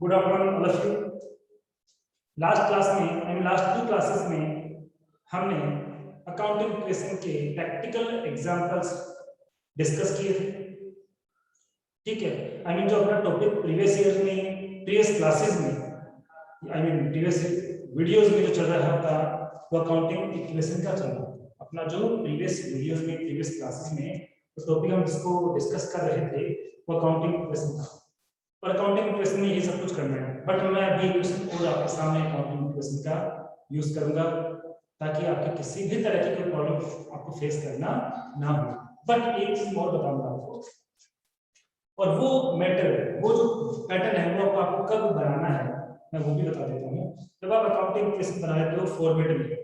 Good afternoon all of you. Last two classes में हमने accounting equation के practical examples discuss किए थे। ठीक है, जो अपना टॉपिक प्रीवियस क्लासेस में प्रीवियस वीडियोस में जो चल रहा था वो अकाउंटिंग इक्वेशन का चल रहा था। अपना जो प्रीवियस क्लासेस में जो टॉपिक हम जिसको डिस्कस कर रहे थे वो अकाउंटिंग इक्वेशन था, और अकाउंटिंग इक्वेशन में ये सब कुछ करना है। बट मैं अभी और आपके सामने अकाउंटिंग इक्वेशन का यूज करूंगा ताकि आपके किसी भी तरह की कोई प्रॉब्लम आपको फेस करना ना हो। बट एक चीज और बताऊंगा आपको, और वो जो पैटर्न है वो आपको कब बनाना है मैं वो भी बता देता हूँ। जब आप अकाउंटिंग इक्वेशन बना रहे हो फॉर्मेट में,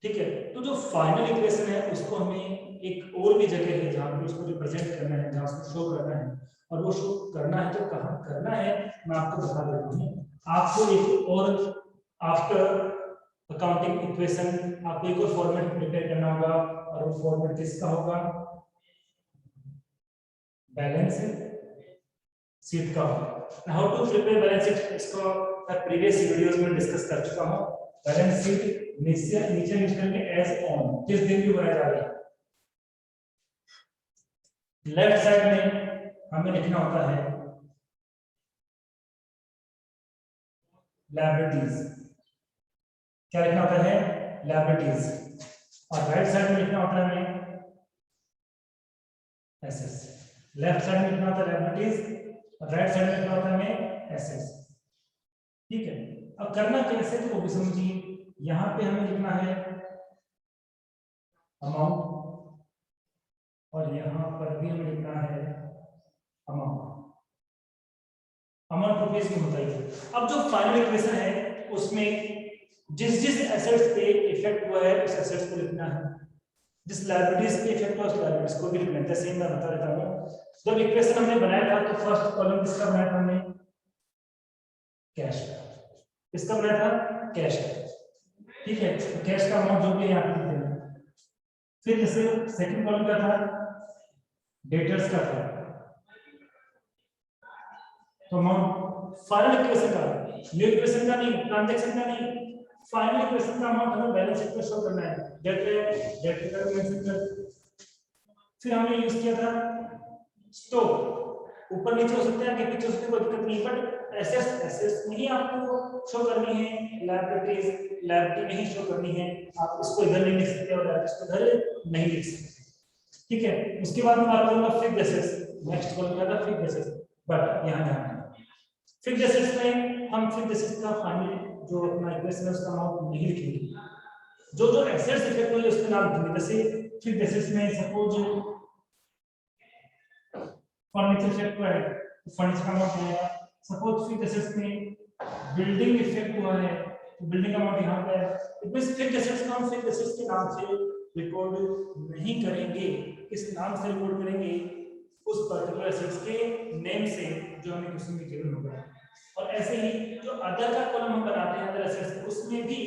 ठीक है, तो जो फाइनल इक्वेशन है उसको हमें एक और भी जगह है जहाँ पे उसको रिप्रेजेंट करना है, जहाँ उसको शो करना है, और वो शो करना है तो कहाँ करना है मैं आपको बता देता हूँ। आपको एक और आफ्टर अकाउंटिंग इक्वेशन आपको एक और फॉर्मेट प्रिपेयर करना होगा, और वो फॉर्मेट किसका होगा? बैलेंस शीट का होगा। How to prepare balance sheet इसको मैं प्रीवियस वीडियोस में डिस्कस कर चुका हूँ। बैलेंस शीट नीचे लिख करके एज ऑन किस दिन की बनाई जा रही है। लेफ्ट साइड में हमें लिखना होता है लायबिलिटीज। क्या लिखना होता है? लायबिलिटीज। और राइट साइड में लिखना होता है हमें एसेट्स। लेफ्ट साइड में लिखना होता है लायबिलिटीज और राइट साइड में लिखना होता है हमें एसेट्स। ठीक है, अब करना कैसे तो वो भी समझिए। यहाँ पे हमें लिखना है अमाउंट, और यहाँ पर भी हमें लिखना है अमाउंट रुपीज में होता है। अब जो फाइनल इक्वेशन है उसमें जिस एसेट्स पे इफेक्ट हुआ है उस एसेट्स को लिखना है, जिस लायबिलिटीज पे इफेक्ट हुआ उस लायबिलिटीज को भी लिखना है। जैसे मैं बता देता हूँ, जब इक्वेशन हमने बनाया था तो फर्स्ट कॉलम किसका बनाया था हमने? कैश का। किसका बनाया था? कैश का। ठीक है, तो कैश का अमाउंट जो भी यहाँ पे लिख देना। फिर जैसे सेकंड कॉलम क्या था? डेटर्स का था। तो अमाउंट फाइनल इक्वेशन का, न्यू इक्वेशन का नहीं, ट्रांजैक्शन का नहीं, फाइनल इक्वेशन का अमाउंट हमें बैलेंस शीट में शो करना है। डेट का मेंशन कर। फिर हमने यूज किया था स्टॉक। ऊपर नीचे हो सकते हैं, आगे पीछे हो सकते हैं, कोई दिक्कत नहीं, बट एसेट्स में ही आपको शो करनी है, लायबिलिटी में ही शो करनी है। आप इसको इधर नहीं लिख सकते और इसको इधर नहीं लिख सकते। ठीक है, उसके बाद मैं बात करूंगा फिक्स्ड एसेट्स। नेक्स्ट कॉलम क्या था? Fixed assets. बट यहाँ ध्यान फिक्स्ड एसेट्स में हम फिक्स्ड एसेट्स का फाइनल जो अपना इक्वेशन है उसका अमाउंट नहीं लिखेंगे। जो एसेट्स इफेक्ट हुए उसका नाम लिखेंगे। जैसे फिक्स्ड एसेट्स में सपोज फर्नीचर इफेक्ट हुआ है तो फर्नीचर का अमाउंट आएगा। सपोज फिक्स्ड एसेट्स में बिल्डिंग इफेक्ट हुआ है तो बिल्डिंग का अमाउंट यहाँ पे है। इस फिक्स्ड एसेट्स को हम फिक्स्ड एसेट्स के नाम से रिकॉर्ड नहीं करेंगे। किस नाम से रिकॉर्ड करेंगे? उस पर्टिकुलर एसेट्स के नेम से जो हमें क्वेश्चन में गिवन होगा। और ऐसे ही जो अदर का कॉलम हम बनाते हैं अदर एसेट्स, उसमें भी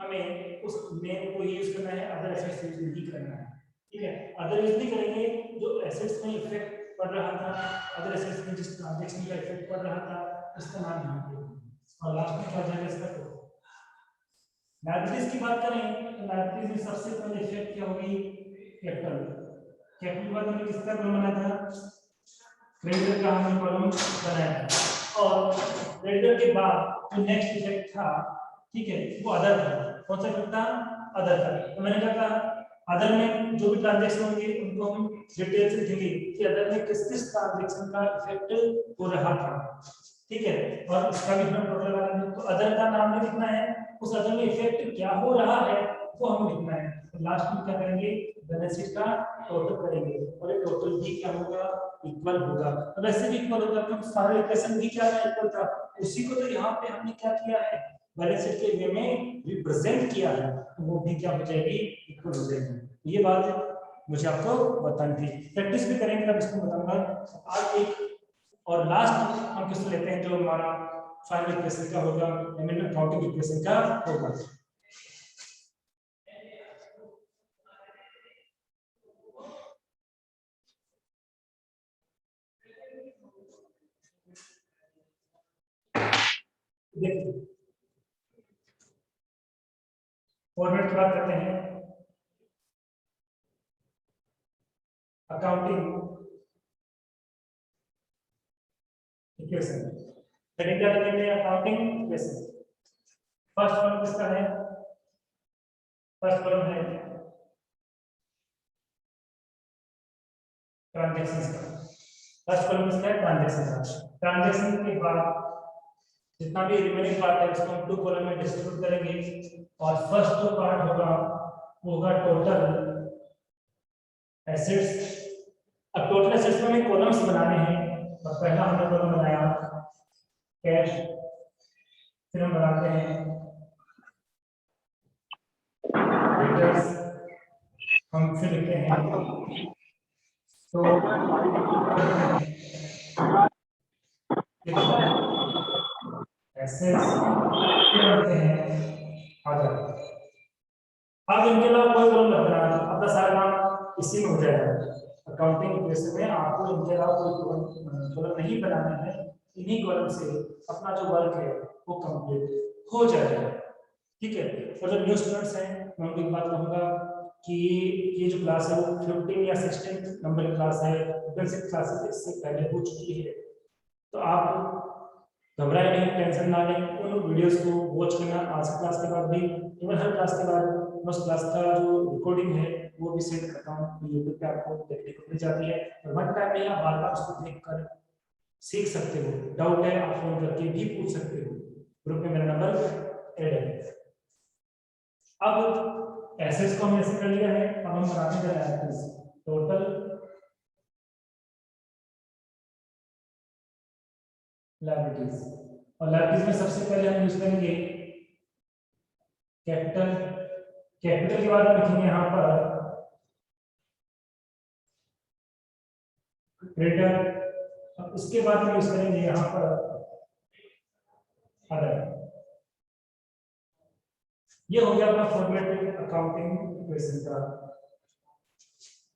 हमें उस नेम को यूज करना है, अदर एसेट्स यूज नहीं करना है। ठीक है, अदर यूज नहीं करेंगे जो एसेट्स में इफेक्ट पड़ रहा था, अदर एसेट्स में जिस ट्रांजैक्शन का इफेक्ट पड़ रहा था उसका नाम यहाँ पे। और लास्ट में क्या जाएगा इसका? तो लायबिलिटीज की बात करें तो लायबिलिटीज में सबसे पहले इफेक्ट क्या होगी? कैपिटल। कैपिटल के बाद हमने किसका कॉलम बनाया था? क्रेडिटर का हमने कॉलम बनाया था। और क्रेडिटर के बाद जो नेक्स्ट इफेक्ट था, ठीक है, वो अदर था। कौन सा इफेक्ट था? अदर था। तो मैंने क्या कहा, अदर में जो भी ट्रांजैक्शन होंगे उनको हम डिटेल से लिखेंगे कि अदर में किस किस ट्रांजैक्शन का इफेक्ट हो रहा था। ठीक है, और इसका भी हम टोटल बनाएंगे। तो अदर का नाम नहीं लिखना है, उस अदर में इफेक्ट क्या हो रहा है वो हमें लिखना है। तो लास्ट में क्या करेंगे? बैलेंस शीट का टोटल करेंगे, और ये टोटल भी क्या होगा? इक्वल होगा। तो वैसे भी इक्वल होगा क्योंकि सारे इक्वेशन भी क्या है? इक्वल था। उसी को तो यहाँ पे हमने क्या किया है? बैलेंस शीट के वे में रिप्रेजेंट किया है, तो वो भी क्या हो जाएगी? इक्वल हो जाएगी। ये बात मुझे आपको बतानी थी। प्रैक्टिस भी करेंगे तब इसको बताऊंगा। आज एक और लास्ट हम किसको लेते हैं जो हमारा फाइनल इक्वेशन का होगा, अकाउंटिंग इक्वेशन का होगा। देखिए फॉर्मेट की बात करते हैं, अकाउंटिंग इक्वेशन, सेकंड क्या लिखेंगे, अकाउंटिंग इक्वेशन। फर्स्ट कॉलम किसका है, फर्स्ट कॉलम है ट्रांजैक्शंस का, फर्स्ट कॉलम किसका है, ट्रांजैक्शन का। ट्रांजैक्शन के बाद जितना भी रिमेनिंग पार्ट है उसको हम 2 कॉलम में डिस्ट्रीब्यूट करेंगे, और फर्स्ट जो पार्ट होगा वो होगा टोटल एसेट्स। अब टोटल एसेट्स में हमें कॉलम्स बनाने हैं, और पहला हमने कॉलम बनाया कैश, फिर हम बनाते हैं डेटर्स, हम फिर लिखते हैं तो एसेट्स, फिर बनते हैं अदर। अब इनके अलावा कोई कॉलम मत बनाना, अपना सारा काम इसी में हो जाएगा। अकाउंटिंग इक्वेशन में आपको इनके अलावा कोई कॉलम नहीं बनाना है, इन्हीं कॉलम से अपना जो वर्क है वो कंप्लीट हो जाएगा, ठीक है। और जो न्यू स्टूडेंट्स हैं मैं उनको एक बात कहूँगा कि ये जो क्लास है वो 15 या 16 नंबर की क्लास है, बेसिक क्लासेस इससे पहले हो चुकी है, तो आप घबराए नहीं, टेंशन ना लें, उन वीडियोस को वॉच करना आज की क्लास के बाद भी, इवन हर क्लास के बाद उस क्लास का जो रिकॉर्डिंग है वो भी सेंड करता हूँ, तो यूट्यूब पे आपको देखने को मिल जाती है, और वन टाइम में आप बार बार उसको देखकर सीख सकते हो। डाउट है आप फोन करके भी पूछ सकते हो, ग्रुप में मेरा नंबर ऐड है। अब एसेट्स को हमने ऐसे कर लिया है, अब हम बनाते हैं लायबिलिटीज, टोटल लायबिलिटीज, और लायबिलिटीज में सबसे पहले हम यूज करेंगे कैपिटल। कैपिटल के बाद हम लिखेंगे यहाँ पर क्रेडिटर, अब उसके बाद हम यूज करेंगे यहाँ पर अदर। ये हो गया अपना फॉर्मेट अकाउंटिंग इक्वेशन का।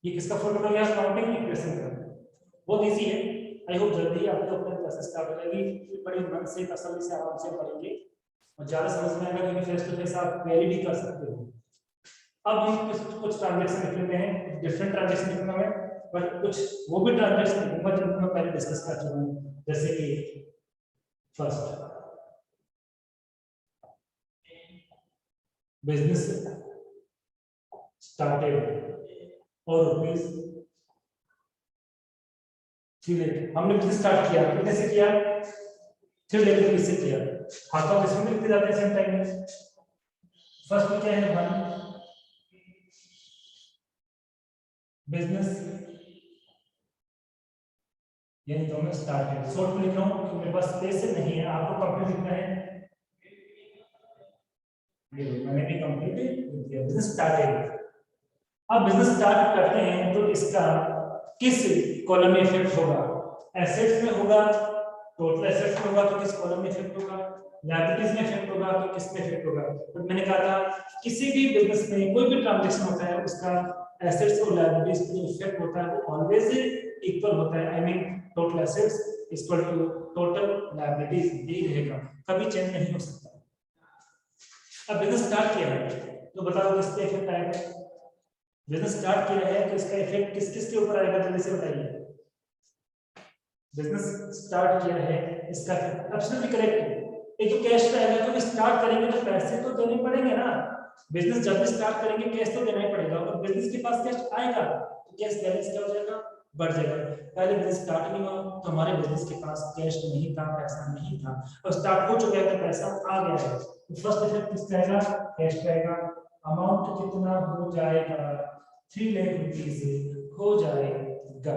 ये किसका फॉर्मेट हो गया, अकाउंटिंग इक्वेशन का। बहुत इजी है, आई होप जल्दी आपको अपने क्लासेस स्टार्ट हो जाएगी, बड़े मन से तसल्ली से आराम से पढ़ेंगे, और ज्यादा समझ में आएगा क्योंकि फेस टू फेस आप क्वेरी भी कर सकते हो। अब हम कुछ ट्रांजैक्शन लिख लेते हैं, डिफरेंट ट्रांजैक्शन लिखूंगा मैं, बट कुछ वो भी ट्रांजैक्शन लिखूंगा जो मैं पहले डिस्कस कर चुका हूं, जैसे कि फर्स्ट बिजनेस स्टार्टेड और रुपीज 3 लाख। हमने बिजनेस स्टार्ट किया, कितने से किया, 3 लाख रुपीज से किया। हाथों में इसमें लिखते जाते हैं सेम टाइम में। फर्स्ट में क्या है, 1 बिजनेस, ये दोनों स्टार्टेड, शॉर्ट में लिख रहा हूं क्योंकि मेरे पास स्पेस नहीं है, आपको कंप्लीट लिखना है, ये मैंने भी कंप्लीट किया, बिजनेस स्टार्टेड। अब बिजनेस स्टार्ट करते हैं तो इसका किस कॉलम में इफेक्ट होगा, एसेट्स में होगा, टोटल एसेट्स में होगा तो किस कॉलम में इफेक्ट होगा, लायबिलिटीज में इफेक्ट होगा तो किस में इफेक्ट होगा। तो मैंने कहा था किसी भी बिजनेस में कोई भी ट्रांजैक्शन होता है उसका एसेट्स और लायबिलिटीज पे जो इफेक्ट होता है वो ऑलवेज इक्वल होता है, I mean total assets equal to total liabilities, यही रहेगा, कभी चेंज नहीं हो सकता। अब बिजनेस स्टार्ट किया है तो बताओ किस पे इफेक्ट आएगा, बिजनेस स्टार्ट किया है तो इसका इफेक्ट किस किस के ऊपर आएगा, जल्दी से बताइए। बिजनेस स्टार्ट किया है, इसका एब्सोल्युटली करेक्ट, एक तो कैश पे आएगा, क्योंकि स्टार्ट करेंगे तो पैसे तो देने पड़ेंगे ना, बिजनेस जब भी स्टार्ट करेंगे कैश तो देना ही पड़ेगा, और बिजनेस के पास कैश आएगा तो कैश बैलेंस क्या हो जाएगा, बढ़ जाएगा। पहले बिजनेस स्टार्ट नहीं हुआ तो हमारे बिजनेस के पास कैश नहीं था, पैसा नहीं था, और स्टार्ट हो चुका है तो पैसा आ गया है, तो फर्स्ट इफेक्ट किसका आएगा, कैश पे आएगा। अमाउंट कितना हो जाएगा, 3 लाख रुपीस हो जाएगा।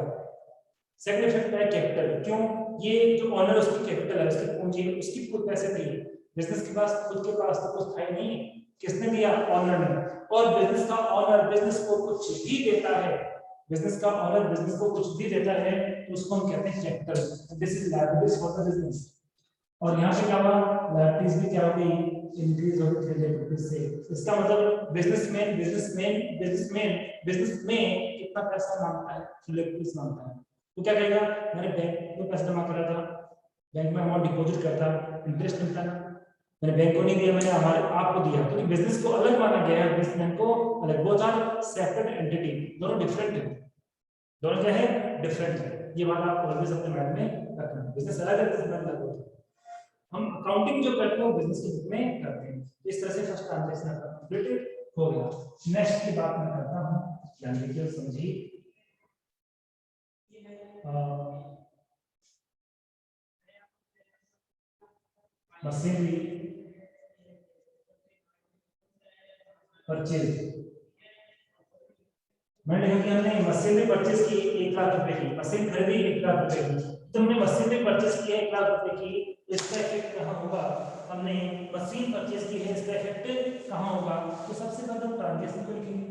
सेकंड इफेक्ट है कैपिटल, क्यों, ये जो ऑनर उसकी कैपिटल है, उसकी पूंजी है, उसकी खुद पैसे दिए, बिजनेस के पास खुद के पास तो कुछ था ही नहीं, किसने दिया, ऑनर ने, और बिजनेस का ऑनर बिजनेस को कुछ भी देता है, बिजनेस का ऑनर बिजनेस को कुछ भी देता है तो उसको हम कहते हैं capital, this is liabilities for the business. और यहाँ पे क्या हुआ, लायबिलिटीज भी क्या हो गई, इंक्रीज हो गई 3 लाख रुपए से। इसका मतलब बिजनेसमैन बिजनेस में कितना पैसा मांगता है, 3 लाख रुपए मांगता है, तो क्या कहेगा, मैंने बैंक में पैसा जमा करा था, बैंक में अमाउंट डिपॉजिट करता, इंटरेस्ट मिलता ना, मैंने बैंक को नहीं दिया, मैंने हमारे आपको दिया, तो बिजनेस को अलग माना गया है, बिजनेसमैन को अलग। बोथ आर सेपरेट एंटिटी, दोनों डिफरेंट है, दोनों क्या है, डिफरेंट है। ये बात आप ऑलवेज अपने माइंड में रखना। बिजनेस अलग है, बिजनेस अलग होता है। हम अकाउंटिंग जो करते हैं वो बिजनेस के बुक में करते हैं। इस तरह से फर्स्ट ट्रांजैक्शन आपका कंप्लीट हो गया। नेक्स्ट की बात मैं करता हूं, ध्यान दीजिए समझिए। मशीनरी परचेज, मैंने लिखा कि हमने मशीनरी परचेज की 1 लाख रुपए की, मशीन खरीदी 1 लाख रुपए की, तो हमने मशीनरी परचेज की 1 लाख रुपए की, इसका इफेक्ट कहाँ होगा? हमने मशीन परचेज की है, इसका इफेक्ट कहाँ होगा? तो सबसे पहले हम ट्रांजैक्शन को लिखेंगे,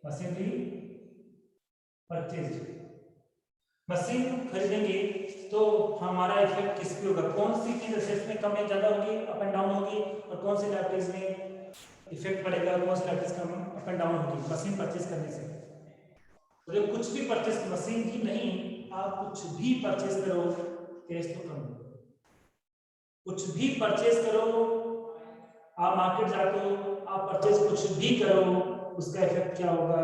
मशीनरी परचेज, मशीन खरीदेंगे तो हमारा इफेक्ट किस पे होगा? कौन सी चीज एसेट्स में कम या ज्यादा होगी, अप एंड डाउन होगी, और कौन सी लायबिलिटीज में इफेक्ट पड़ेगा, कौन सी लायबिलिटीज कम अप एंड डाउन होगी मशीन परचेज करने से? तो जब कुछ भी परचेज, मशीन ही नहीं, आप कुछ भी परचेज करो कैश तो कम होगा। कुछ भी परचेज करो, आप मार्केट जाते हो, आप परचेज कुछ भी करो, उसका इफेक्ट क्या होगा?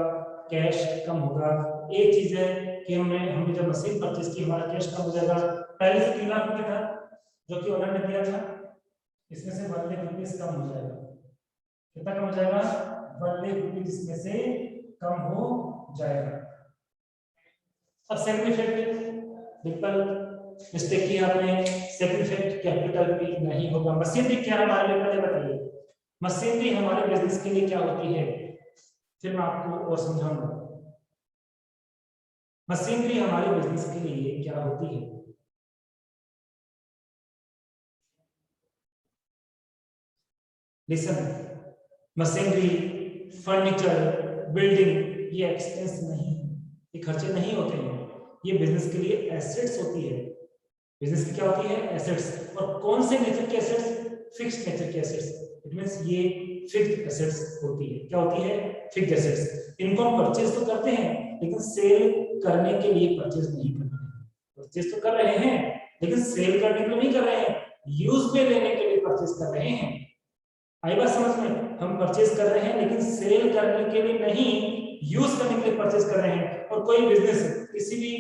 कैश कम होगा। एक चीज है कि हमने जब मशीन परचेज की, हमारा कैश कम हो जाएगा। पहले से 3 लाख रुपए था जो कि ओनर ने दिया था, इसमें से 1 लाख रुपीस कम हो जाएगा। कितना कम हो जाएगा? 1 लाख रुपीस इसमें से कम हो जाएगा। अब सेकंड इफेक्ट, सिंपल मिस्टेक की आपने, सेकंड इफेक्ट कैपिटल भी नहीं होगा। मशीनरी क्या हमारे लिए, पहले बताइए मशीनरी हमारे बिजनेस के लिए क्या होती है, फिर मैं आपको और समझाऊंगा। मशीनरी हमारे बिजनेस के लिए क्या होती है? लिसन, मशीनरी, फर्नीचर, बिल्डिंग, ये एक्सपेंस नहीं, ये खर्चे नहीं होते हैं, ये बिजनेस के लिए एसेट्स होती है। बिजनेस की क्या होती है? एसेट्स। और कौन से नेचर के एसेट्स? फिक्स्ड नेचर के एसेट्स। इट मींस ये फिक्स्ड एसेट्स होती है। क्या होती है? Fixed assets. इनको हम परचेज तो करते हैं, लेकिन सेल करने के लिए परचेज नहीं करते हैं। परचेज तो कर रहे हैं, लेकिन सेल करने के लिए नहीं कर रहे हैं, यूज में लेने के लिए परचेज कर रहे हैं। आई बात समझ में? हम परचेज कर रहे हैं लेकिन सेल करने के लिए नहीं, यूज करने के लिए परचेज कर रहे हैं। और कोई बिजनेस किसी भी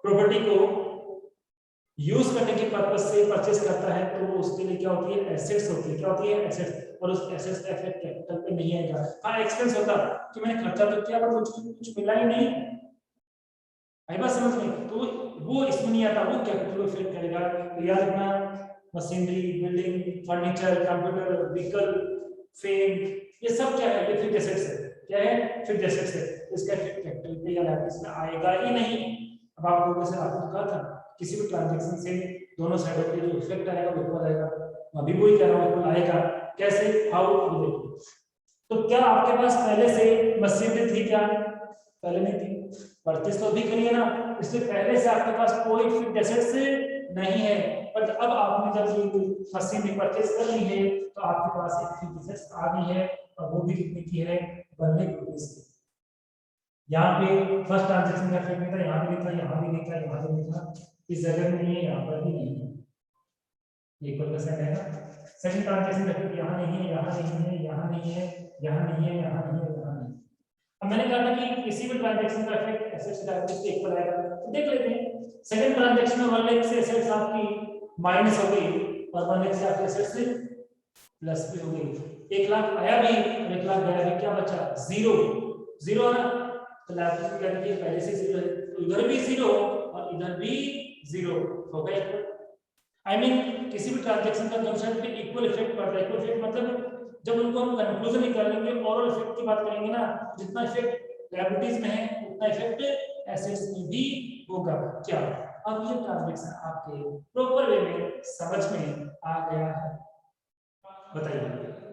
प्रॉपर्टी को यूज करने के पर्पस से परचेज करता है, तो उसके लिए क्या होती है? एसेट्स होती है। क्या होती है? एसेट्स। और उस एसेट्स का इफेक्ट कैपिटल पे नहीं आएगा। हाँ, एक्सपेंस होता कि मैंने खर्चा तो किया पर कुछ मिला ही नहीं, आई बात समझ में? तो वो इसमें नहीं आता, वो कैपिटल को इफेक्ट करेगा। तो याद रखना, machinery, building, furniture, computer, vehicle, fame, ये सब क्या है? ये फिक्स्ड एसेट्स है। क्या है? फिक्स्ड एसेट्स है। इसका इफेक्ट कैपिटल पे या लायबिलिटीज में आएगा ही नहीं। अब आप लोगों से आपने कहा था किसी भी ट्रांजैक्शन से दोनों साइडों पे जो इफेक्ट आएगा वो ऊपर आएगा, अभी वही कह रहा हूं आएगा। कैसे? हाउ? तो क्या आपके पास पहले से मशीनरी थी? क्या पहले नहीं थी? परचेज तो अभी करी है ना, इसलिए पहले से आपके पास कोई फिक्स्ड एसेट्स नहीं है। पर अब आपने जब ये मशीनरी परचेज कर ली है तो आपके पास एक फिक्स्ड एसेट्स आ गई है, और वो भी कितने की है? 1 लाख रुपीस की। यहाँ पे फर्स्ट ट्रांजैक्शन का इफेक्ट नहीं था, यहाँ भी नहीं था, यहाँ भी नहीं था, यहाँ भी नहीं था, इस जगह में नहीं है, यहाँ पर भी नहीं है, इक्वल परसेंट है ना। सेकंड ट्रांजैक्शन का इफेक्ट यहाँ नहीं है, यहाँ नहीं है, यहाँ नहीं है, यहाँ नहीं है, यहाँ नहीं है, यहाँ नहीं। अब मैंने कहा था कि किसी भी ट्रांजैक्शन का इफेक्ट एसेट्स लायबिलिटीज के इक्वल आएगा, तो देख लेते हैं। सेकंड ट्रांजैक्शन में 1 लाख से एसेट्स आपकी माइनस हो गई, और 1 लाख से आपकी एसेट्स प्लस भी हो गई। 1 लाख आया भी और 1 लाख गया भी, क्या बचा? जीरो। जीरो है ना, तो लायबिलिटी क्या है? पहले से जीरो है, तो इधर भी जीरो और इधर भी जीरो हो गया। आई मीन किसी भी ट्रांजैक्शन का दोनों साइड पे इक्वल इफेक्ट पड़ता है। इक्वल इफेक्ट मतलब जब उनको हम कंक्लूजन निकालेंगे, ओवरऑल इफेक्ट की बात करेंगे ना, जितना इफेक्ट लायबिलिटीज में है उतना इफेक्ट एसेट्स में भी होगा। क्या अब ये ट्रांजैक्शन आपके प्रॉपर वे में समझ में आ गया है? बताइए,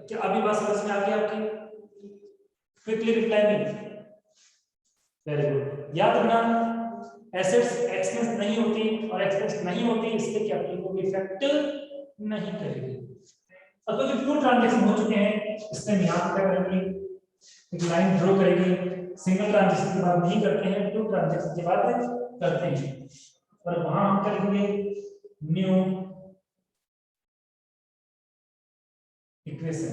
क्या अभी बात समझ में आ गई आपकी? Quickly reply me. Very good. याद रखना, एसेट्स एक्सपेंस नहीं होती, और एक्सपेंस नहीं होती इसलिए कैपिटल को भी इफेक्ट नहीं करेगी। अब तो जो 2 ट्रांजैक्शन हो चुके हैं, इसमें हम यहाँ क्या करेंगे? एक लाइन ड्रॉ करेंगे। सिंगल ट्रांजैक्शन के बाद नहीं करते हैं, 2 ट्रांजैक्शन के बाद करते हैं। और वहां हम क्या लिखेंगे, new equation.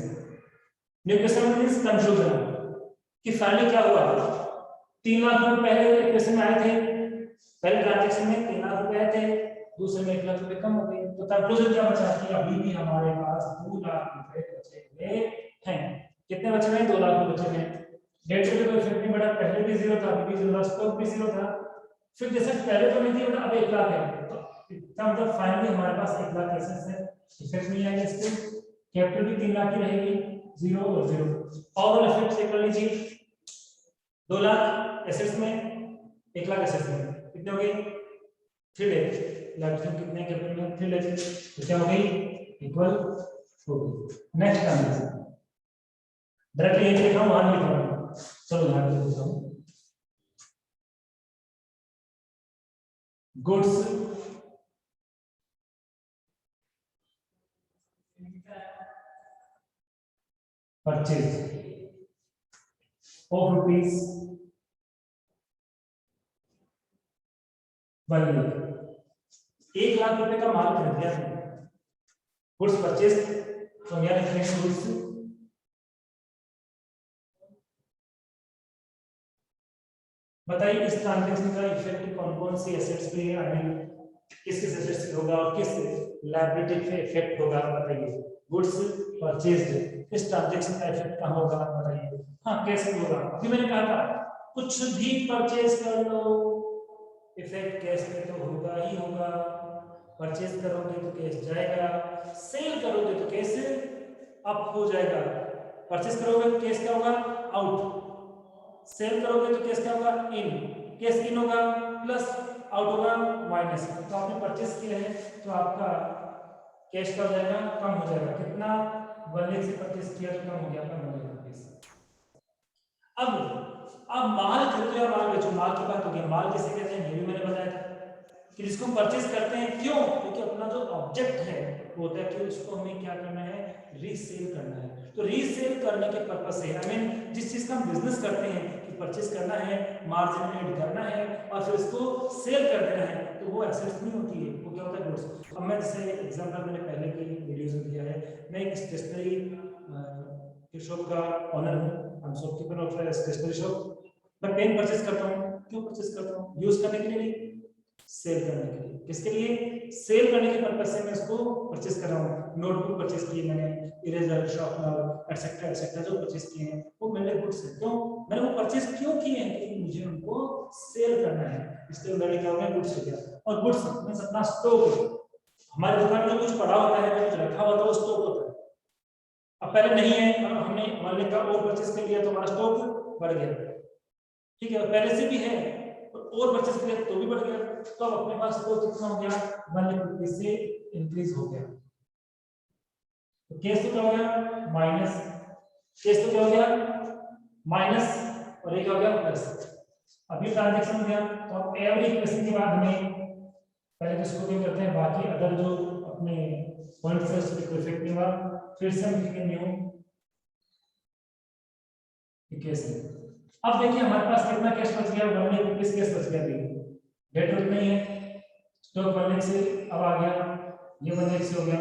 New equation means confusion कि फाइनली क्या हुआ, 3 लाख रुपए पहले इक्वेशन में आए थे, पहले ट्रांजैक्शन में 3 लाख रुपए आए थे, दूसरे में 1 लाख रुपए कम हो गए, तो कंक्लूजन क्या बचा कि अभी भी हमारे पास 2 लाख रुपए बचे हुए हैं। कितने बचे हुए हैं, 2 लाख रुपए बचे हुए हैं। डेट से कोई इफेक्ट नहीं पड़ा, पहले भी 0 था, अभी भी 0 था, स्टॉक भी 0 था, फिर जैसे पहले तो नहीं थी मतलब अब 1 लाख है, तो इसका मतलब फाइनली हमारे पास 1 लाख एसेट्स है, इफेक्ट नहीं आएगा इसके, कैपिटल भी 3 लाख की रहेगी, 0 और 0, ओवरऑल इफेक्ट चेक कर लीजिए, 2 लाख एसेट्स में, 1 लाख एसेट्स में कितने हो गए, 3 लाख, लाख कितने कैपिटल में 3 लाख, तो क्या हो गई, इक्वल हो गई। नेक्स्ट ट्रांजैक्शन डायरेक्टली ये लिखा हूं, वहां लिखा हूं, चलो यहां पे लिखता हूं, goods purchase of rupees 1 lakh, 1 lakh रुपए का माल खरीद लिया तुमने, गुड्स परचेज, तो यहां लिखेंगे गुड्स बताइए इस ट्रांजैक्शन का इफेक्ट कौन कौन सी एसेट्स पे, आई मीन किस किस एसेट्स पे होगा और किस लायबिलिटी पे इफेक्ट होगा बताइए। गुड्स परचेज्ड, इस ट्रांजैक्शन का इफेक्ट कहां होगा बताइए। हाँ कैसे होगा, अभी मैंने कहा था कुछ भी परचेज कर लो इफेक्ट कैश पे तो होगा ही होगा, परचेज करोगे तो कैश जाएगा, सेल करोगे तो कैश अप हो जाएगा, परचेज करोगे तो कैश क्या होगा, आउट, सेल करोगे तो कैश क्या होगा, इन, कैश इन होगा प्लस आउट होगा माइनस, तो आपने परचेज किया है तो आपका कैश का हो जाएगा, कम हो जाएगा, कितना 1 लाख से परचेज किया तो कम हो गया आपका 9 लाख रुपए। अब माल खरीदो या माल बेचो, माल की बात होगी, माल किसे कहते हैं ये भी मैंने बताया था कि जिसको परचेज करते हैं, क्यों, क्योंकि अपना जो ऑब्जेक्ट है वो होता है कि उसको हमें क्या करना है, रीसेल करना है, तो रीसेल करने के पर्पस से आई मीन जिस चीज का हम बिजनेस करते हैं कि परचेज करना है, मार्जिन ऐड करना है और फिर उसको सेल कर देना है, तो वो एसेट्स नहीं होती है, वो क्या होता है, गुड्स। अब मैं जैसे एग्जांपल मैंने पहले की वीडियोस में दिया है, मैं एक स्टेशनरी की शॉप का ओनर हूं, I am shopkeeper of stationery shop, मैं पेन परचेज करता हूं, क्यों परचेज करता हूं, यूज करने के लिए नहीं, सेल करने के लिए, किसके लिए, सेल करने के पर्पस से मैं इसको परचेज कर रहा हूं, नोटबुक परचेज की है मैंने, इरेजर, शार्पनर एटसेट्रा एटसेट्रा जो परचेज किए हैं वो मेरे गुड्स हैं, क्यों मैंने वो परचेज क्यों किए हैं, क्योंकि मुझे उनको सेल करना है, इसलिए मैंने क्या हो गया, गुड्स हो गया। और गुड्स मींस अपना स्टॉक, हमारी दुकान में कुछ पड़ा होता है, कुछ रखा होता है, वो स्टॉक होता है, अब पहले नहीं है और हमने मान लिया और परचेज कर लिया तो हमारा स्टॉक बढ़ गया, ठीक है, पहले से भी है और परचेज किया तो भी बढ़ गया, तो अब अपने पास स्टॉक कितना हो गया, 1 लाख रुपए से इंक्रीज हो गया, तो केस तो क्या हो गया माइनस, केस तो क्या हो गया माइनस और एक हो गया प्लस, अभी ट्रांजैक्शन हो गया, तो अब एवरी इक्वेशन के बाद हमें पहले इसको क्या करते हैं, बाकी अदर जो अपने पॉइंट्स है उसको इफेक्ट नहीं हुआ, फिर से हम लिखेंगे न्यू इक्वेशन। अब देखिए हमारे पास कितना कैश बच गया, 1 लाख रुपए कैश बच गया, अभी डेट उतना ही है, स्टॉक 1 लाख से अब आ गया, ये 1 लाख से हो गया,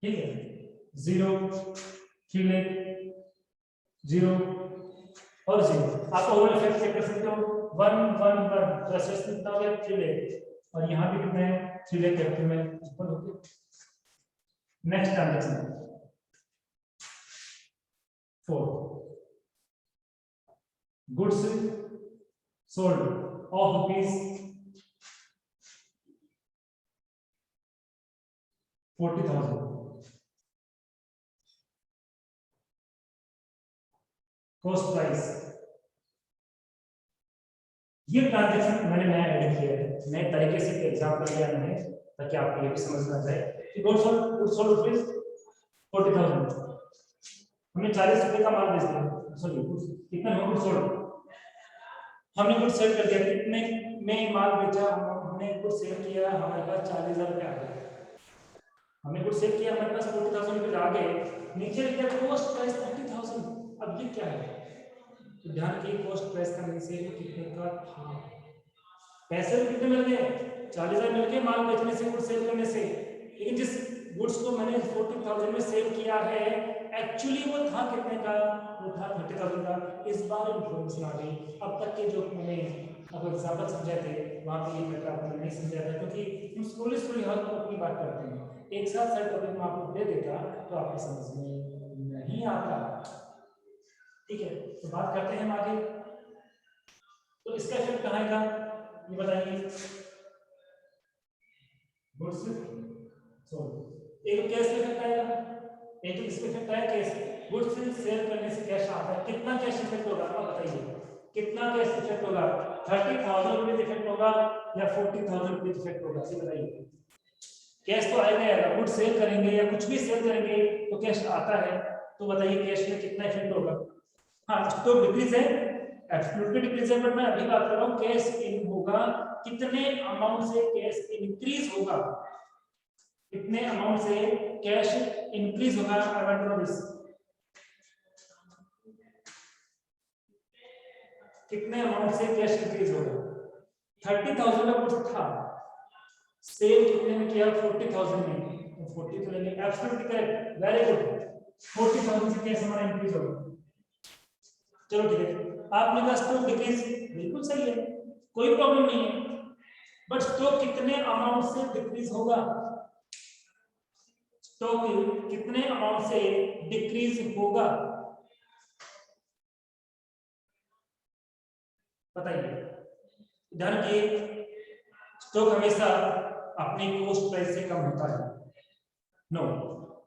ठीक है, 0 3 लाख 0 और 0, आप ओवरऑल इफेक्ट चेक कर सकते हो, 1 1 1 प्लस कितना हो गया 3 लाख और यहाँ पे कितना है 3 लाख कैपिटल में इक्वल हो गया। Next transaction 4, goods sold off rupees 40,000, cost price, ये ट्रांजैक्शन मैंने नया ऐड किया है, नए तरीके से एग्जांपल दिया मैंने ताकि आपको ये भी समझ में आ जाए कि गुड्स सोल्ड रुपीज 40,000, हमने 40 रुपए का माल बेच दिया, सॉरी कितना है गुड्स सोल्ड, हमने गुड्स सेल कर दिया, कितने में माल बेचा, हमने गुड्स सेल किया, हमारे पास 40,000 रुपए आ गए, हमने गुड्स सेल किया, हमारे पास 40,000 रुपए आ गए, नीचे लिखा कॉस्ट प्राइस 30,000, अब ये क्या है, तो ध्यान रखिए कॉस्ट प्राइस का मींस है कितने का था, पैसे तो कितने मिल गए, 40,000 मिल गए माल बेचने से, गुड्स सेल करने से। लेकिन जिस गुड्स को मैंने 40,000 में सेल किया है, एक्चुअली वो था कितने का, वो था 30,000 का। इस बार इन्फॉर्मेशन आ गई। अब तक के जो मैंने आपको एग्जाम्पल समझाए थे वहाँ पे ये मैटर आपने नहीं समझा था, क्योंकि हम स्लोली स्लोली हर टॉपिक की बात करते हैं। एक साथ सारे टॉपिक में आपको दे देगा तो आपको समझ में नहीं आता। ठीक है, तो बात करते हैं हम आगे। तो इसका इफेक्ट कहाँ आएगा ये बताइए। गुड्स सोल्ड, एक कैश इफेक्ट आएगा, एक इसमें इफेक्ट आया कैश। गुड्स सेल करने से कैश आता है, कितना कैश इफेक्ट होगा आप बताइए, कितना कैश इफेक्ट होगा? 30,000 रुपये इफेक्ट होगा या 40,000 रुपये इफेक्ट होगा, ये बताइए। कैश तो आएगा आएगा, गुड्स सेल करेंगे या कुछ भी सेल करेंगे तो कैश आता है, तो बताइए कैश में कितना इफेक्ट होगा? हाँ, स्टॉक डिक्रीज है, एब्सोल्युटली डिक्रीज है, बट मैं अभी बात कर रहा हूँ कैश इन होगा, कितने अमाउंट से कैश इंक्रीज होगा, कितने अमाउंट से कैश इंक्रीज होगा। I want to know this, कितने अमाउंट से कैश इंक्रीज होगा? 30,000 का गुड्स था, सेल कितने में किया? 40,000 में, तो 40 तो लेंगे, एब्सोल्युटली करेक्ट, वेरी गुड। 40,000 से कैश हमारा इंक्रीज होगा। चलो ठीक है, आपने कहा स्टॉक डिक्रीज, बिल्कुल सही है, कोई प्रॉब्लम नहीं है, बट स्टॉक कितने अमाउंट से डिक्रीज होगा? स्टॉक कितने अमाउंट से डिक्रीज होगा बताइए। ध्यान रखिए, स्टॉक हमेशा अपनी कॉस्ट प्राइस से कम होता है। नो,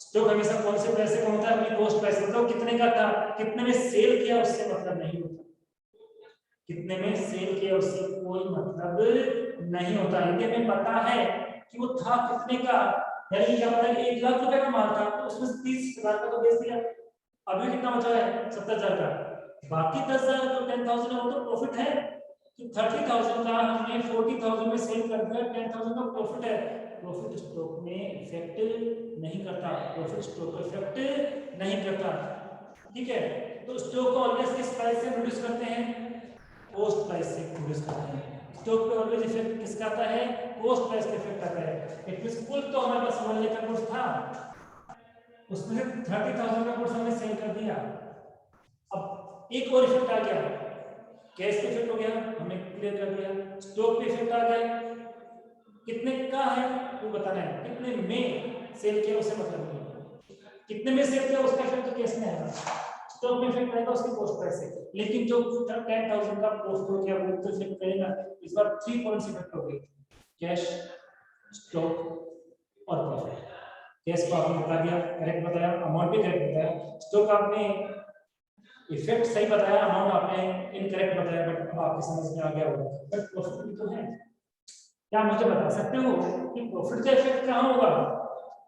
स्टॉक हमेशा कौन से प्राइस से कम होता है? अपनी कॉस्ट प्राइस। मतलब कितने का था, कितने में सेल किया उससे मतलब नहीं होता, कितने में सेल किया उससे कोई मतलब नहीं होता। यदि हमें पता है कि वो था कितने का, यानी क्या पता है 1 लाख रुपए का माल था तो उसमें 30,000 का तो बेच दिया, अभी कितना बचा है 70,000 का, बाकी 10,000 तो 10,000 है, वो तो प्रॉफिट है। तो 30,000 का हमने 40,000 में सेल कर दिया, 10,000 का प्रॉफिट है। प्रॉफिट स्टॉक में इफेक्ट नहीं करता, प्रॉफिट स्टॉक को इफेक्ट नहीं करता। ठीक है, तो स्टॉक को ऑलवेज किस प्राइस से प्रोड्यूस करते हैं? कॉस्ट प्राइस से प्रोड्यूस करते हैं। स्टॉक पे ऑलवेज इफेक्ट किसका आता है? कॉस्ट प्राइस का इफेक्ट आता है। इट मींस कुल तो हमारे पास 1 लाख का गुड्स था, उसमें से 30,000 का गुड्स हमने सेल कर दिया। अब एक और इफेक्ट आ गया, कैश पे इफेक्ट हो गया, हमने क्लियर कर दिया। स्टॉक पे इफेक्ट आ गया, कितने का है वो बताना है, कितने में सेल किया उससे मतलब नहीं, कितने में सेल किया उसका इफेक्ट कैश में आएगा, स्टॉक में इफेक्ट आएगा उसकी कॉस्ट प्राइस से। लेकिन जो 10,000 का प्रॉफिट हो गया वो तो इफेक्ट करेगा। इस बार 3 पॉइंट्स इफेक्ट हो गए, कैश, स्टॉक और प्रॉफिट। कैश को आपने बता दिया, करेक्ट बताया, अमाउंट भी करेक्ट बताया, स्टॉक आपने इफेक्ट सही बताया, अमाउंट आपने इनकरेक्ट बताया, बट अब आपकी समझ में आ गया होगा। बट प्रॉफिट भी तो है, क्या मुझे बता सकते हो कि प्रॉफिट का इफेक्ट कहां होगा?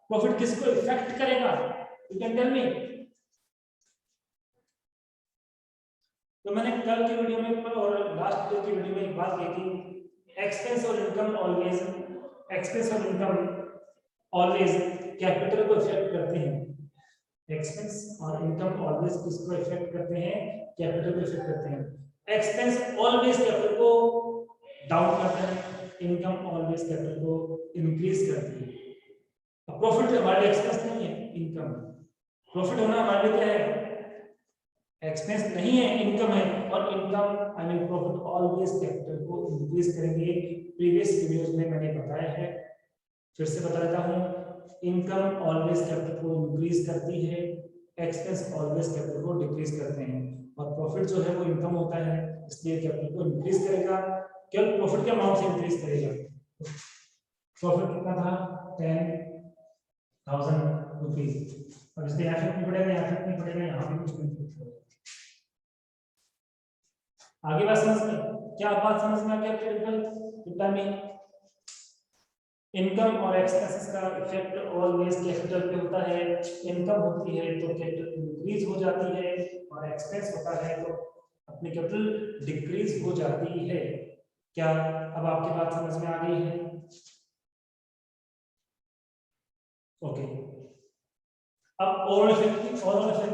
प्रॉफिट किसको इफेक्ट करेगा? You can tell me. तो मैंने कल की वीडियो में और लास्ट की वीडियो में एक बात कही थी, एक्सपेंस और इनकम ऑलवेज, एक्सपेंस और इनकम ऑलवेज कैपिटल को इफेक्ट करते हैं। एक्सपेंस और इनकम ऑलवेज किसको इफेक्ट करते हैं? कैपिटल को इफेक्ट करते हैं। एक्सपेंस ऑलवेज कैपिटल को डाउन करता है, इनकम ऑलवेज कैपिटल को इंक्रीज करती है। अब प्रॉफिट हमारे लिए एक्सपेंस नहीं है, इनकम। प्रॉफिट होना हमारे लिए क्या है? एक्सपेंस नहीं है, इनकम है। और income I mean profit always capital को इंक्रीज करेंगे। प्रीवियस वीडियोस में मैंने बताया है, फिर से बता देता हूं, इनकम ऑलवेज कैपिटल को इंक्रीज करती है, एक्सपेंस ऑलवेज कैपिटल को डिक्रीज करते हैं। और प्रॉफिट जो है वो इनकम होता है, इसलिए कैपिटल को इंक्रीज करेगा। केवल प्रॉफिट के अमाउंट से इंक्रीज करेगा। प्रॉफिट कितना था? 10,000 रुपीज। और इसलिए यहाँ इफेक्ट नहीं पड़ेगा, यहाँ इफेक्ट नहीं पड़ेगा, यहाँ भी कुछ नहीं पड़ेगा। आगे बात समझ में, क्या बात समझ में आ गया? क्रिटिकल में इनकम और एक्सपेंसेस का इफेक्ट ऑलवेज कैपिटल पे होता है। इनकम होती है तो कैपिटल इंक्रीज हो जाती है, और एक्सपेंस होता है तो अपनी कैपिटल डिक्रीज हो जाती है। क्या अब आपकी बात समझ में आ गई है? ओके, अब ओवरऑल इफेक्ट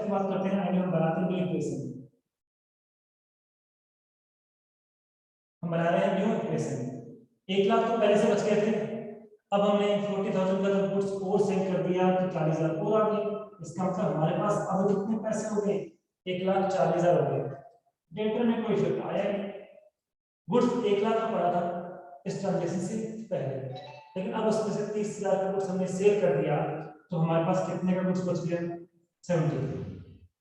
की बात करते हैं। आइए हम बनाते हैं न्यू इक्वेशन। हम बना रहे हैं न्यू इक्वेशन। 1 लाख तो पहले से बच गए थे, अब हमने 40,000 का जब गुड्स और सेल कर दिया तो 40,000 और आ गए। इसका मतलब हमारे पास अब कितने पैसे हो गए, 1,40,000 हो गए। डेटर में कोई इफेक्ट आया नहीं, गुड्स 1 लाख का पड़ा था इस ट्रांजेक्शन से पहले, लेकिन अब उसमें से 30,000 का गुड्स हमने सेल कर दिया तो हमारे पास कितने का गुड्स बच गया, 70।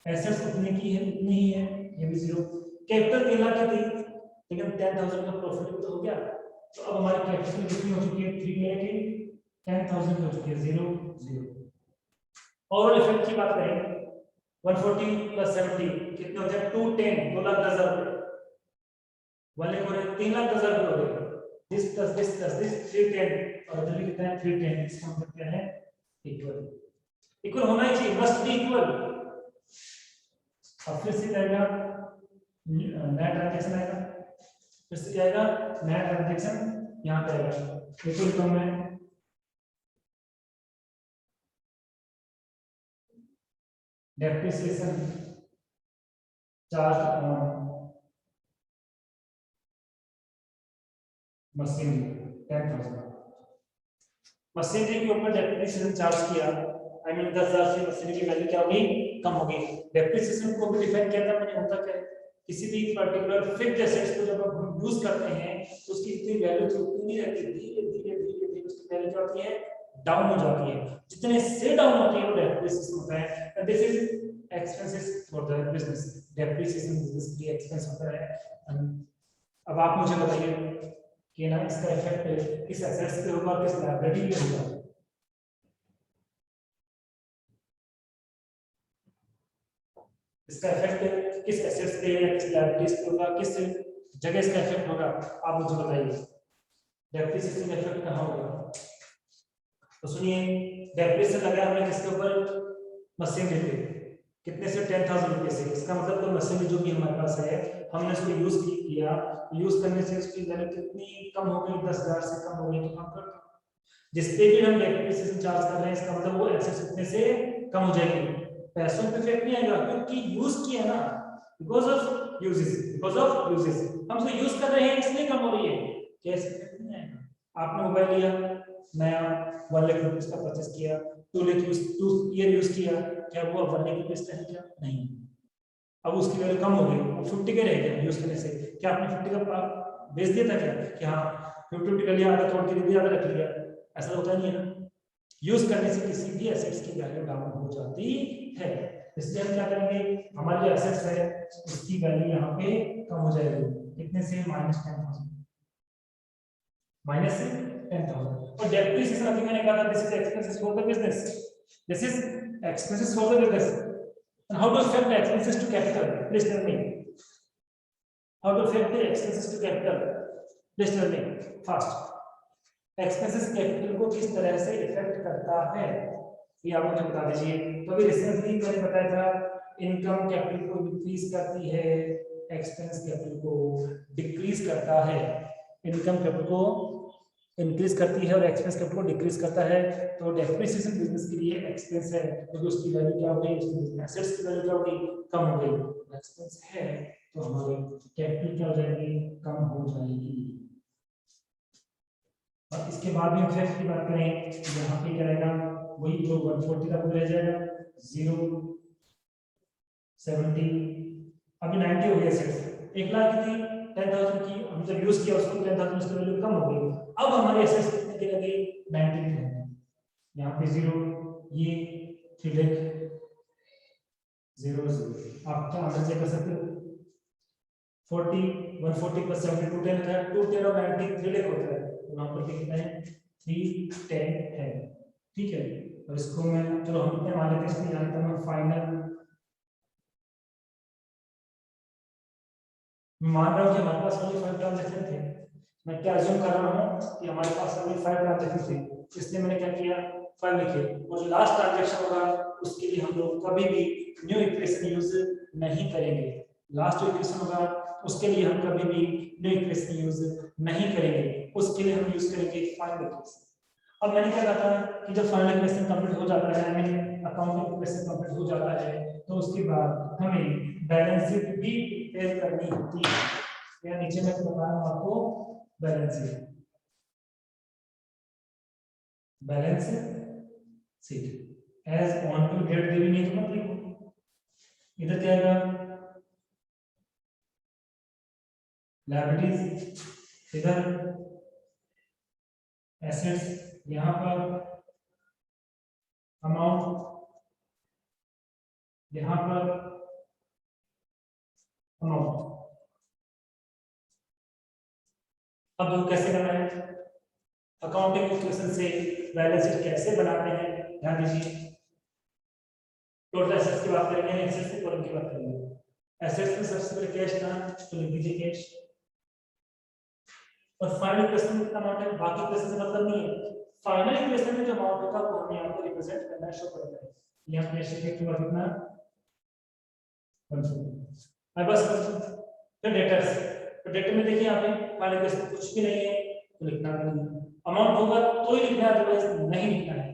एसेट्स उतने की है उतनी ही है, ये भी जीरो। कैपिटल 3 लाख की थी लेकिन 10,000 का प्रॉफिट तो हो गया, तो अब हमारी कैपिटल कितनी हो चुकी है, 3 लाख की 10,000 हो चुकी है, 0 0। ओवरऑल इफेक्ट की बात करें 140 प्लस 70 कितने हो जाए, 210, 2,10,000 रुपए वाले को 3,10,000 रुपए हो गए। This plus this plus this 310 और इधर भी कितना है 310, इसका मतलब क्या है, इक्वल। इक्वल होना ही चाहिए, मस्ट बी इक्वल। अब फिर से जाएगा नया ट्रांजैक्शन आएगा, फिर से जाएगा नया ट्रांजैक्शन, यहाँ पे आएगा इक्वल कम है depreciation charge on machinery 10,000, machinery के ऊपर डेप्रिसिएशन चार्ज किया, आई मीन 10,000 से मशीनरी की वैल्यू क्या होगी, कम होगी। डेप्रिसिएशन को भी डिफाइन किया था मैंने, होता क्या है, किसी भी पर्टिकुलर फिक्स्ड एसेट्स को जब हम यूज करते हैं तो उसकी इतनी वैल्यू तो उतनी नहीं रहती, धीरे धीरे धीरे धीरे उसकी वैल्यू क्या होती है, डाउन हो जाती है। जितने से डाउन होती है वो डेप्रिसिएशन होता है, and this is expenses for the business. Depreciation business के लिए एक्सपेंस होता है। अब आप मुझे बताइए कि ना इसका इफेक्ट किस एसेट्स पे होगा और किस लायबिलिटी पे होगा। इसका इफेक्ट किस एसेट्स पे या किस लायबिलिटीज पे होगा, किस जगह इसका इफेक्ट होगा, आप मुझे बताइए। डेप्रिसिएशन इफेक्ट कहां होगा, तो सुनिए डेप्रिसिएशन लगा हमने किसके ऊपर, मशीनरी पे, कितने से 10,000 रुपए से। इसका मतलब तो मशीनरी जो भी हमारे पास है हमने उसको यूज किया, यूज करने से उसकी वैल्यू कितनी कम हो गई, 10,000 से कम हो गई, तो हम कर जिस पे भी हम डेप्रिसिएशन चार्ज कर रहे हैं इसका मतलब वो एसेट्स कितने से कम हो जाएगी। पैसों पे इफेक्ट नहीं आएगा क्योंकि यूज किया ना, because of uses, because of uses हम उसको यूज कर रहे हैं इसलिए कम हो रही है, कैश इफेक्ट नहीं आएगा। आपने मोबाइल लिया नया 1 लाख रुपए का परचेस किया, 2 लाख यूज 2 ईयर यूज किया, क्या वो 1 लाख रुपए का है क्या, नहीं। अब उसकी वैल्यू कम हो गई, अब 50 के रह गया यूज करने से, क्या आपने 50 का बेच दिया था क्या, कि हाँ 50 कर लिया, आधा तोड़ के दे दिया, आधा रख लिया, ऐसा होता नहीं है ना। यूज करने से किसी भी एसेट्स की वैल्यू डाउन हो जाती है, इसलिए हम क्या करेंगे, हमारे जो एसेट्स है उसकी वैल्यू यहाँ पे कम हो जाएगी, कितने से, -10,000, माइनस से 10,000। और डेप्रिसिएशन अभी मैंने कहा था this is expenses for the business, this is expenses for the business, and how to affect the expenses to capital, please tell me how to affect the expenses to capital, please tell me fast. Expenses capital को किस तरह से effect करता है ये आप मुझे बता दीजिए। तो अभी रिसेंटली मैंने बताया था इनकम कैपिटल को इंक्रीज करती है, एक्सपेंस कैपिटल को डिक्रीज करता है। इनकम कैपिटल को इंक्रीज करती है और एक्सपेंस कैपिटल को डिक्रीज करता है। तो डेप्रिसिएशन बिजनेस के लिए एक्सपेंस है क्योंकि उसकी वैल्यू क्या हो गई, उसकी एसेट्स की वैल्यू क्या हो गई, कम हो गई। एक्सपेंस है तो हमारी कैपिटल क्या हो जाएगी, कम हो जाएगी। और इसके बाद भी इफेक्ट की बात करें यहाँ पे क्या रहेगा, वही जो 140 का रह जाएगा, 0 70 अभी 90 हो गया सेट्स, 1 लाख की थी 10,000 की, हम जब यूज किया उसको 10,000 उसकी वैल्यू कम हो गई। अब हमारे एसेट्स कितने के लगे, 90 के लगे, यहाँ पे 0, ये 3 लाख 0 0। आप क्या आंसर चेक कर सकते हो, 40 140 प्लस 70 210 है, 210 और 90 3 लाख होता है, यहाँ पर कितना है 310 है, ठीक है। और इसको मैं चलो हम कितने मान लेते हैं, इसको जानता हूं फाइनल, मान रहा हूं कि हमारे पास ओनली 5 ट्रांजैक्शन थे, मैं क्या अज्यूम कर रहा हूं कि हमारे पास ओनली 5 ट्रांजैक्शन थे, इसलिए मैंने क्या किया 5 लिखे। और जो लास्ट ट्रांजैक्शन होगा उसके लिए हम लोग कभी भी न्यू इक्वेशन यूज नहीं करेंगे, लास्ट जो इक्वेशन होगा उसके लिए हम कभी भी न्यू इक्वेशन यूज नहीं करेंगे, उसके लिए हम यूज करेंगे फाइनल इक्वेशन। अब मैंने क्या कहा था कि जब फाइनल इक्वेशन कंप्लीट हो जाता है, I mean accounting equation complete हो जाता है, तो उसके बाद हमें बैलेंस शीट भी प्रिपेयर करनी होती है। या नीचे मैं बता रहा हूं आपको balance sheet, balance sheet as on to date देवी नहीं तो मत लिखो, इधर क्या आएगा लायबिलिटीज, इधर एसेट्स, यहां पर अमाउंट, यहां पर अमाउंट। अब देखो कैसे करना है, अकाउंटिंग इक्वेशन से बैलेंस शीट कैसे बनाते हैं, ध्यान दीजिए। टोटल एसेट्स की बात करेंगे, एसेट्स की कॉलम की बात करेंगे। एसेट्स में सबसे पहले कैश था तो लिख दीजिए कैश, और फाइनल इक्वेशन में कितना अमाउंट है, बाकी इक्वेशन से मतलब नहीं है, फाइनल इक्वेशन में जो अमाउंट होगा वो हमें यहां पर रिप्रेजेंट करना शो करना है। यहां पे कैश कितना कितना 150। अब बस फिर डेटर्स, तो डेटर में देखिए यहां पे फाइनल इक्वेशन कुछ भी नहीं है तो लिखना नहीं है, अमाउंट होगा तो ही लिखना है, अदरवाइज नहीं लिखना है।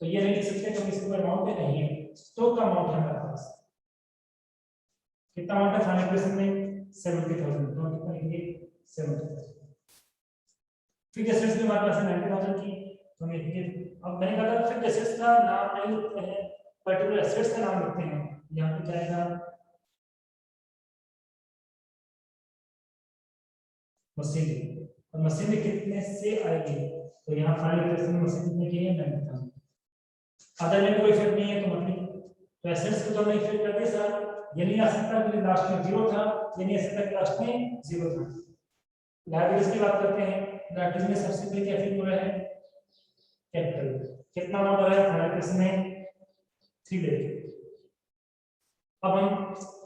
तो ये नहीं लिख सकते क्योंकि इसमें अमाउंट नहीं है, स्टॉक का अमाउंट है हमारे पास। कितना अमाउंट है फाइनल इक्वेशन में 70,000, तो कितना लिखेंगे 70,000। फिक्स्ड एसेट्स में हमारे पास 90,000 की, तो हम लिखेंगे, अब मैंने कहा था फिक्स्ड एसेट्स का नाम नहीं लिखते हैं, पर्टिकुलर एसेट्स का नाम लिखते हैं। यहां पे क्या आएगा मशीनरी, और मशीनरी कितने से आएगी, तो यहाँ फाइनल इक्वेशन में मशीनरी कितने की है 90,000। अदर में कोई इफेक्ट नहीं है तो मत लिखो, तो एसेट्स को तो हमने इफेक्ट कर दिया सर, ये नहीं आ सकता कि लास्ट में 0 था, ये नहीं आ सकता कि लास्ट में 0 था। लायबिलिटीज की बात करते हैं, लायबिलिटीज में सबसे पहले क्या फिक्स हो रहा है कैपिटल, कितना अमाउंट हो रहा है फाइनल इक्वेशन में 3 लाख। अब हम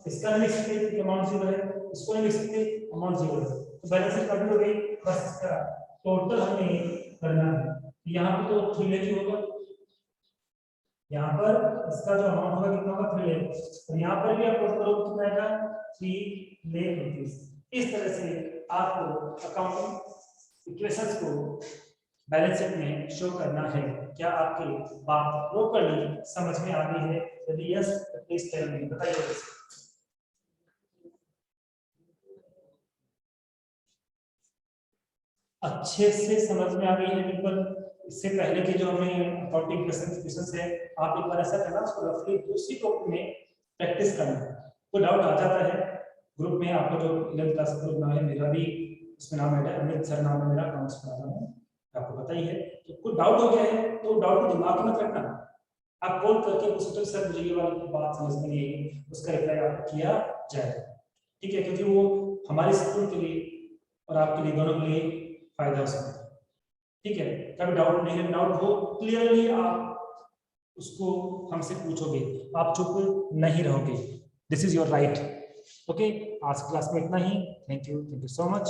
इसका नहीं लिख सकते कि अमाउंट 0 है, इसको नहीं लिख सकते अमाउंट 0 है, तो बैलेंस शीट कंप्लीट हो गई। बस इसका टोटल हमें करना है, यहाँ पे तो 3 लाख ही होगा, यहाँ पर इसका जो अमाउंट होगा कितना होगा 3 लाख, और यहाँ पर भी आप टोटल करोगे कितना आएगा 3 लाख रुपीस। इस तरह से आपको अकाउंटिंग इक्वेशंस को बैलेंस शीट में शो करना है। क्या आपकी बात प्रॉपर्ली समझ में आ गई है? यदि यस तो प्लीज टेल मी, बताइए। अच्छे से समझ में आ गई है बिल्कुल। इससे पहले के जो हमें अकाउंटिंग क्वेश्चंस है, आप एक बार ऐसा करना, उसको रफली दूसरी टॉपिक में प्रैक्टिस करना। कोई डाउट आ जाता है ग्रुप में, आपको जो 11th क्लास ग्रुप नाम है, मेरा भी उसमें नाम है अमित सर, नाम है मेरा, अकाउंट्स पढ़ाता हूं, आपको पता ही है। तो कुछ डाउट हो गया है तो डाउट को दिमाग में रखना, आप कॉल करके पूछो सर मुझे ये वाली बात समझ में नहीं आई, उसका रिप्लाई आपको किया जाएगा, ठीक है? क्योंकि वो हमारे स्कूल के लिए और आपके लिए दोनों के लिए फायदा हो सकता है, ठीक है? कभी डाउट नहीं है, डाउट हो क्लियरली आप उसको हमसे पूछोगे, आप चुप नहीं रहोगे, this is your right. Okay, आज क्लास में इतना ही, थैंक यू सो मच।